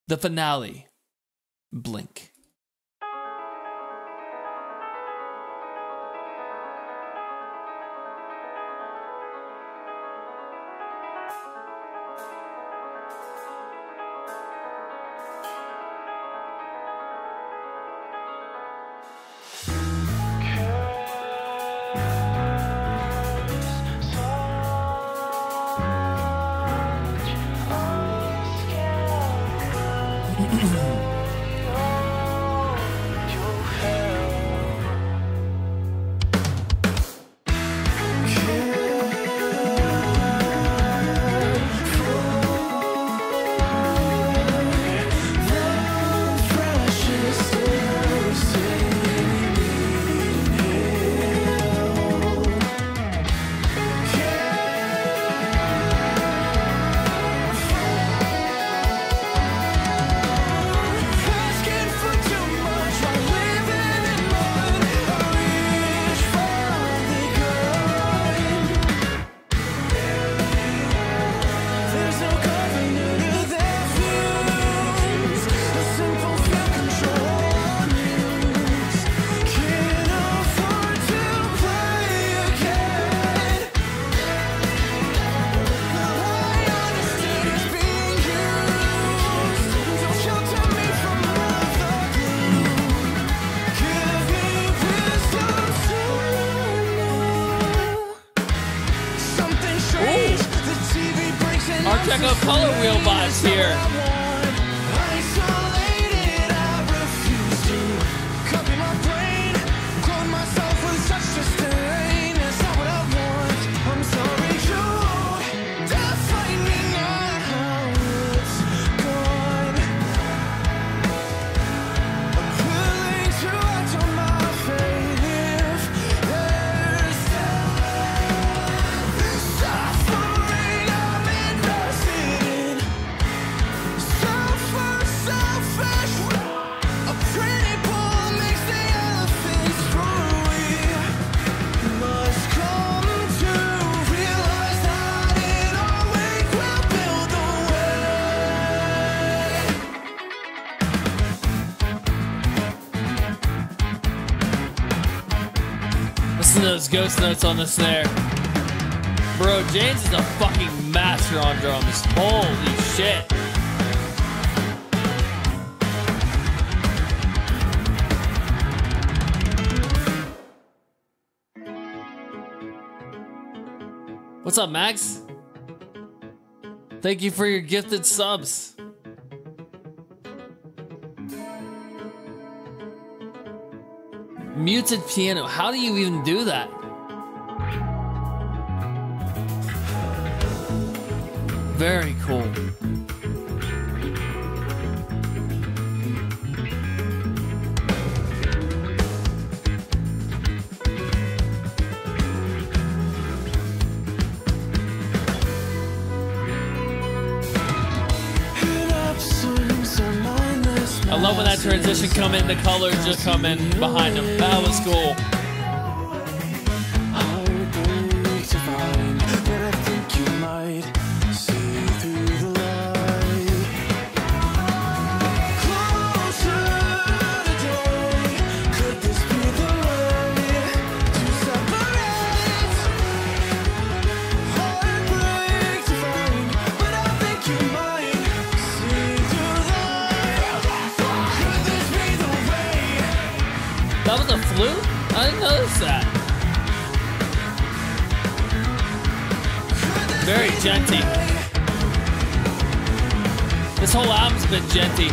The finale. Blink. Check out color wheel vibes here. Listen to those ghost notes on the snare. Bro, James is a fucking master on drums. Holy shit. What's up, Max? Thank you for your gifted subs. Muted piano. How do you even do that? Very cool. I love when that transition come in, the colors just come in behind them. That was cool. That was a flute? I didn't notice that. Very genty. This whole album's been genty.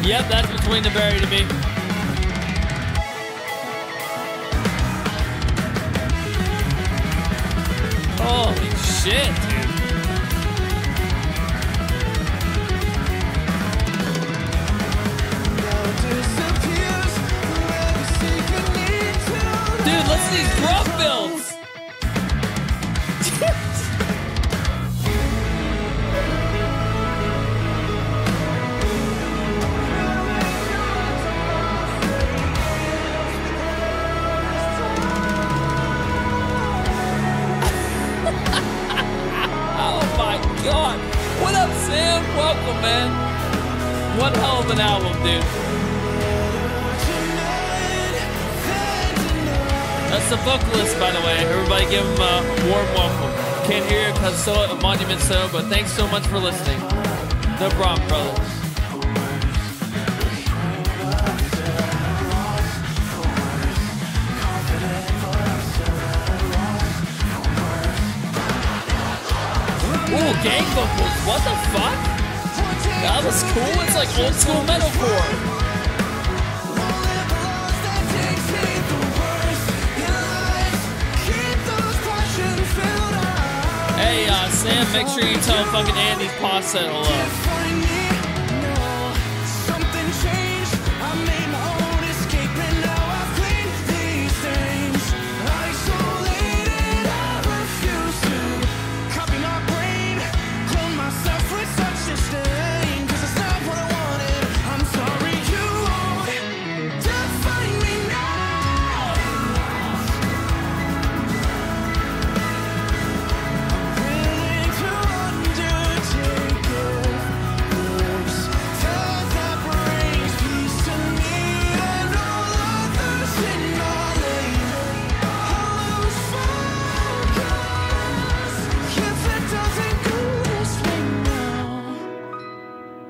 Yep, that's between the berry to me. Holy shit, dude. Dude, listen to these drum builds. Oh my God. What up, Sam? Welcome, man. One hell of an album, dude. That's the vocalist, by the way. Everybody give him a warm welcome. Can't hear it because so a monument so, but thanks so much for listening. No problem, brother. Ooh, gang vocals. What the fuck? That was cool. It's like old school metalcore. Hey, Sam, make sure you tell fucking Andy Potts said hello.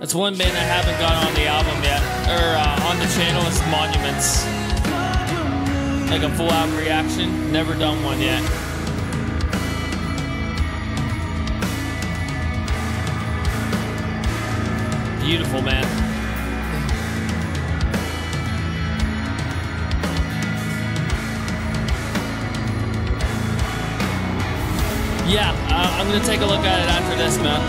That's one band I haven't got on the album yet, or on the channel. Is Monuments. Like a full album reaction. Never done one yet. Beautiful, man. Yeah, I'm gonna take a look at it after this, man.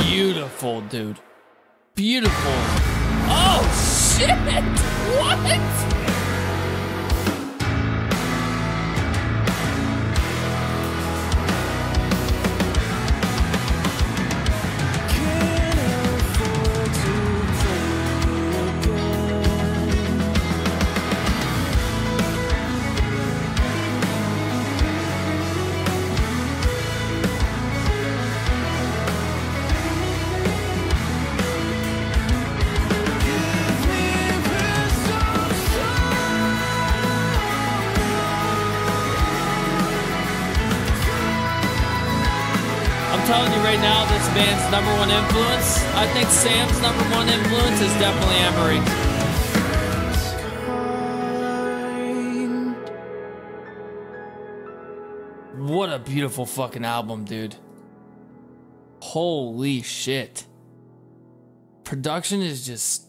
Beautiful, dude. Beautiful. Oh, shit! What? I'm telling you right now, this band's #1 influence, I think Sam's #1 influence is definitely Emery. What a beautiful fucking album, dude. Holy shit. Production is just...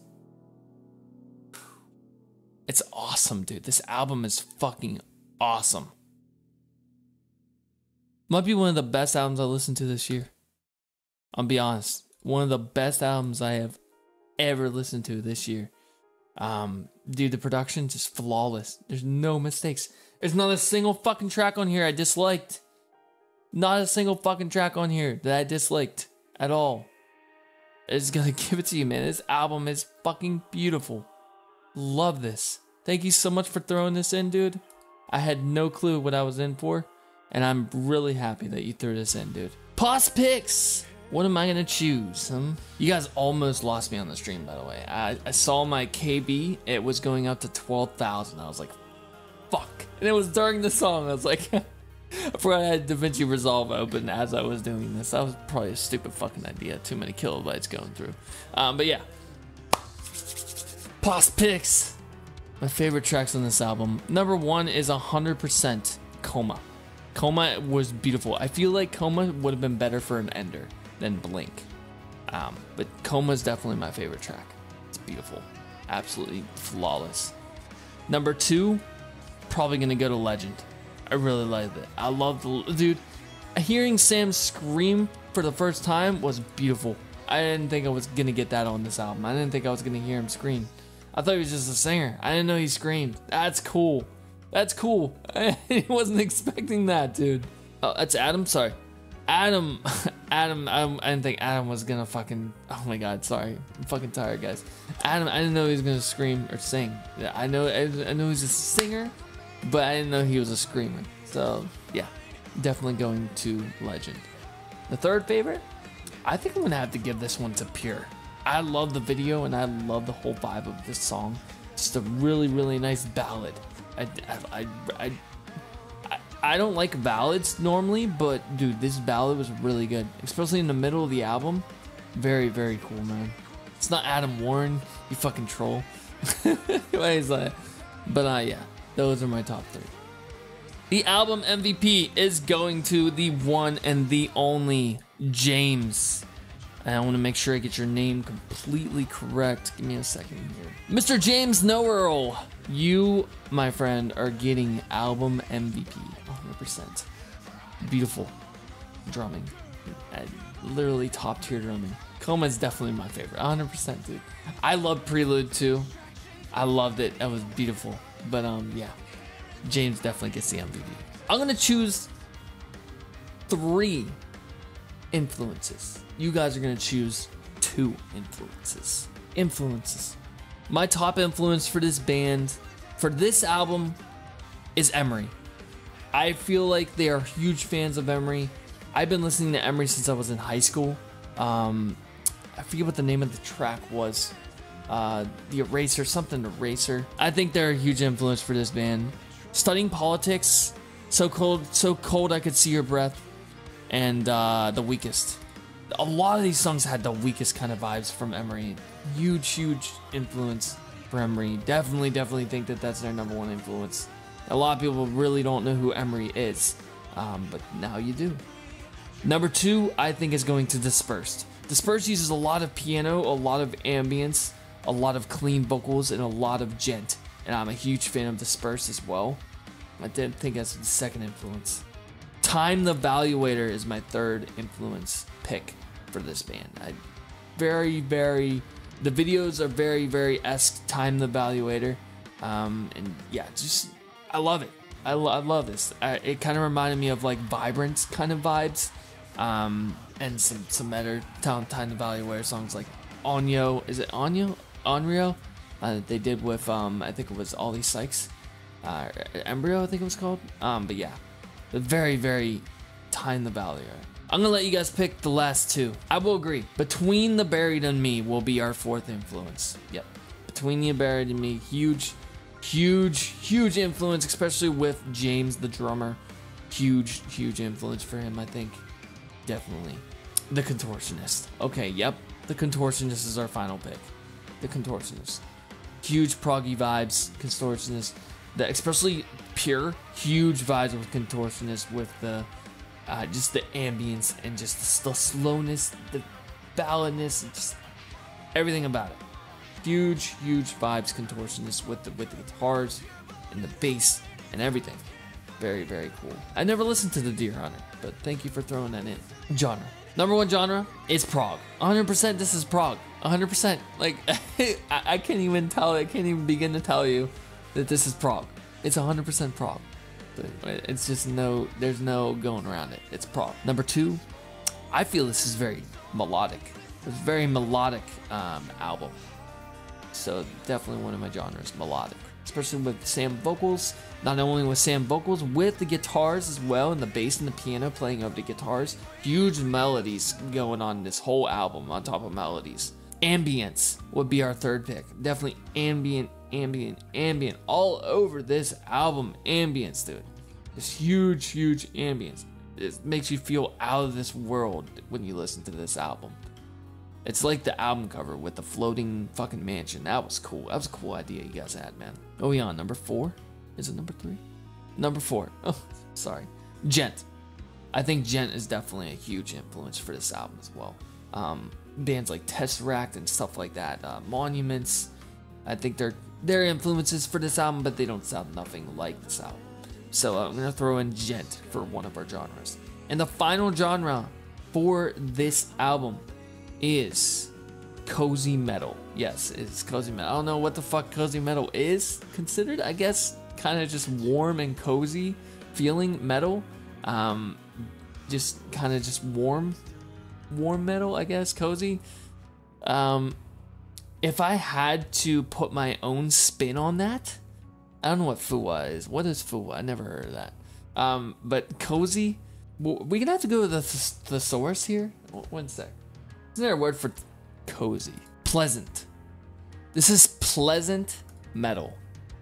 It's awesome, dude. This album is fucking awesome. Might be one of the best albums I listened to this year. I'll be honest. One of the best albums I have ever listened to this year. Dude, the production just flawless. There's no mistakes. There's not a single fucking track on here I disliked. Not a single fucking track on here that I disliked at all. I just gotta give it to you, man. This album is fucking beautiful. Love this. Thank you so much for throwing this in, dude. I had no clue what I was in for. And I'm really happy that you threw this in, dude. Pause picks. What am I gonna choose? You guys almost lost me on the stream, by the way. I saw my KB, it was going up to 12,000. I was like, fuck. And it was during the song. I was like, I forgot I had DaVinci Resolve open as I was doing this. That was probably a stupid fucking idea. Too many kilobytes going through. But yeah. Pos picks. My favorite tracks on this album. Number 1 is 100% Coma. Coma was beautiful. I feel like Coma would have been better for an ender than Blink. But Coma is definitely my favorite track. It's beautiful. Absolutely flawless. Number 2, probably gonna go to Legend. I really like it. I love the dude. Hearing Sam scream for the first time was beautiful. I didn't think I was gonna get that on this album. I didn't think I was gonna hear him scream. I thought he was just a singer. I didn't know he screamed. That's cool. That's cool. I wasn't expecting that, dude. Oh, that's Adam? Sorry. Adam, I didn't think Adam was gonna fucking, oh my god, sorry. I'm fucking tired, guys. Adam, I didn't know he was gonna scream or sing. I know he's a singer, but I didn't know he was a screamer. So, yeah, definitely going to Legend. The third favorite? I think I'm gonna have to give this one to Pure. I love the video and I love the whole vibe of this song. Just a really, really nice ballad. I don't like ballads normally, but dude, this ballad was really good, especially in the middle of the album. Very, very cool, man. It's not Adam Warren, you fucking troll. But yeah, those are my top 3. The album MVP is going to the one and the only James. And I want to make sure I get your name completely correct. Give me a second here. Mr. James Noearl, you, my friend, are getting album MVP. 100%. Beautiful drumming. Literally top tier drumming. Coma is definitely my favorite. 100%, dude. I love Prelude too. I loved it. That was beautiful. But yeah, James definitely gets the MVP. I'm gonna choose 3 influences. You guys are gonna choose 2 influences. My top influence for this band, for this album, is Emery. I feel like they are huge fans of Emery. I've been listening to Emery since I was in high school. I forget what the name of the track was. The Eraser, something Eraser. I think they're a huge influence for this band. Studying Politics, So Cold I Could See Your Breath, and The Weakest. A lot of these songs had The Weakest kind of vibes from Emery. Huge influence for Emery. Definitely think that that's their number 1 influence. A lot of people really don't know who Emery is, but now you do. Number 2, I think, is going to Dispersed. Dispersed uses a lot of piano, a lot of ambience, a lot of clean vocals, and a lot of djent. And I'm a huge fan of Dispersed as well. I didn't think that's the second influence. Time the Valuator is my 3rd influence pick for this band. The videos are very esque Time the Valuator. And yeah, just, I love it. I love this. It kind of reminded me of like Vibrant kind of vibes. And some better Time the Valuator songs like Onyo. Is it Onyo? Onryo? They did with, I think it was Ollie Sykes. Embryo, I think it was called. But yeah, the very Time the Valuator. I'm gonna let you guys pick the last 2. I will agree. Between the Buried and Me will be our 4th influence. Yep. Between the Buried and Me, huge influence, especially with James the drummer. Huge influence for him, I think. Definitely. The Contortionist. Okay, yep. The Contortionist is our final pick. The Contortionist. Huge proggy vibes, Contortionist. Especially Pure, huge vibes with Contortionist, with the just the ambience and just the slowness, the balladness, just everything about it. Huge vibes, Contortionist, with the guitars and the bass and everything. Very cool. I never listened to the Deer Hunter, but thank you for throwing that in. Genre. Number 1 genre is prog. 100% this is prog. 100%. Like, I can't even tell, I can't even begin to tell you that this is prog. It's 100% prog. It's just there's no going around it. It's prog. Number 2, I feel this is very melodic. It's a very melodic album. So definitely one of my genres, melodic. Especially with Sam vocals, not only with Sam vocals, with the guitars as well, and the bass and the piano playing over the guitars. Huge melodies going on this whole album on top of melodies. Ambience would be our third pick. Definitely ambient. All over this album, ambience, dude. This huge ambience. It makes you feel out of this world when you listen to this album. It's like the album cover with the floating fucking mansion. That was cool. That was a cool idea you guys had, man. Oh, we on number 4? Is it number 3? Number 4. Oh, sorry. Gent. I think Gent is definitely a huge influence for this album as well. Bands like Tesseract and stuff like that. Monuments. I think they're influences for this album, but they don't sound nothing like this album. So I'm going to throw in Gent for one of our genres. And the final genre for this album is cozy metal. Yes, it's cozy metal. I don't know what the fuck cozy metal is considered. I guess kind of just warm and cozy feeling metal. Just kind of just warm metal, I guess, cozy. If I had to put my own spin on that, I don't know what fuwa is. What is fuwa? I never heard of that. But cozy, we're gonna have to go with the thesaurus here. One sec. Isn't there a word for cozy? Pleasant. This is pleasant metal.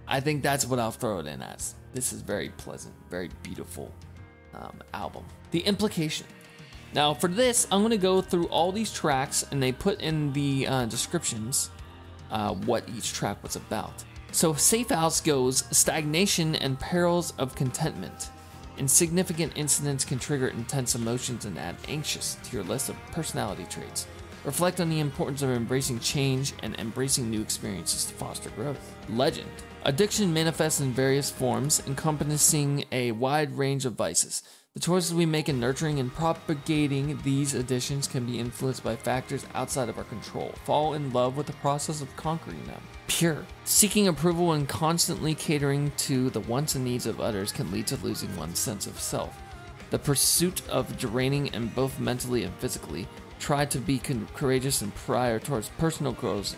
I think that's what I'll throw it in as. This is very pleasant, very beautiful album. The implication. Now for this, I'm gonna go through all these tracks, and they put in the descriptions what each track was about. So Safe House goes, stagnation and perils of contentment. Insignificant incidents can trigger intense emotions and add anxious to your list of personality traits. Reflect on the importance of embracing change and embracing new experiences to foster growth. Legend. Addiction manifests in various forms, encompassing a wide range of vices. The choices we make in nurturing and propagating these addictions can be influenced by factors outside of our control. Fall in love with the process of conquering them. Pure. Seeking approval and constantly catering to the wants and needs of others can lead to losing one's sense of self. The pursuit of draining and both mentally and physically. Try to be courageous and prior towards personal goals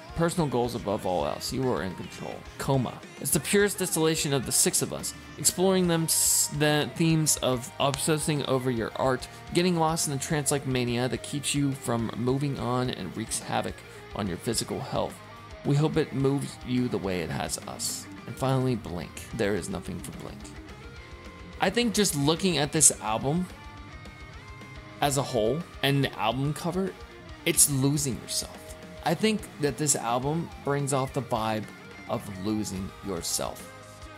above all else. You are in control. Coma. It's the purest distillation of the 6 of us, exploring the themes of obsessing over your art, getting lost in a trance-like mania that keeps you from moving on and wreaks havoc on your physical health. We hope it moves you the way it has us. And finally, Blink. There is nothing for Blink. I think just looking at this album as a whole and the album cover, it's losing yourself. I think that this album brings off the vibe of losing yourself.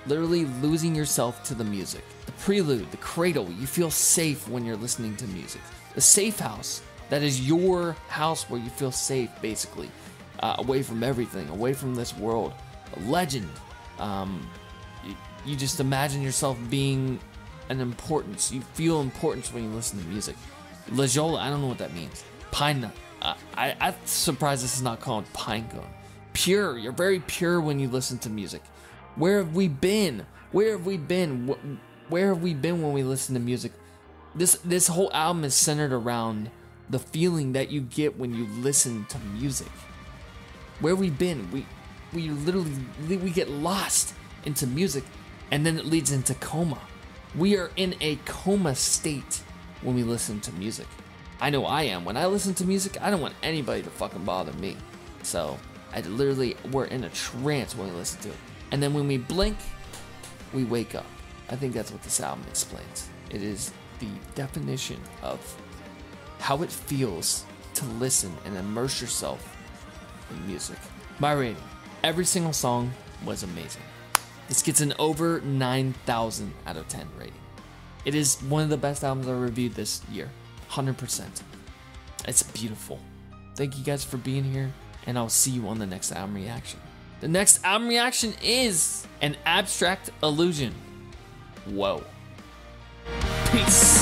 Literally losing yourself to the music. The prelude, the cradle, you feel safe when you're listening to music. The safe house, that is your house where you feel safe, basically. Away from everything, away from this world. A legend. You just imagine yourself being an importance. You feel importance when you listen to music. Lajola, I don't know what that means. Pine nut. I'm surprised this is not called pine cone. Pure. You're very pure when you listen to music. Where have we been? Where have we been? Where have we been when we listen to music? This whole album is centered around the feeling that you get when you listen to music. Where have we been? We literally get lost into music, and then it leads into coma. We are in a coma state when we listen to music. I know I am. When I listen to music, I don't want anybody to fucking bother me. So we're in a trance when we listen to it. And then when we blink, we wake up. I think that's what this album explains. It is the definition of how it feels to listen and immerse yourself in music. My rating. Every single song was amazing. This gets an over 9,000 out of 10 rating. It is one of the best albums I reviewed this year. 100%. It's beautiful. Thank you guys for being here, and I'll see you on the next album reaction. The next album reaction is An Abstract Illusion. Whoa. Peace.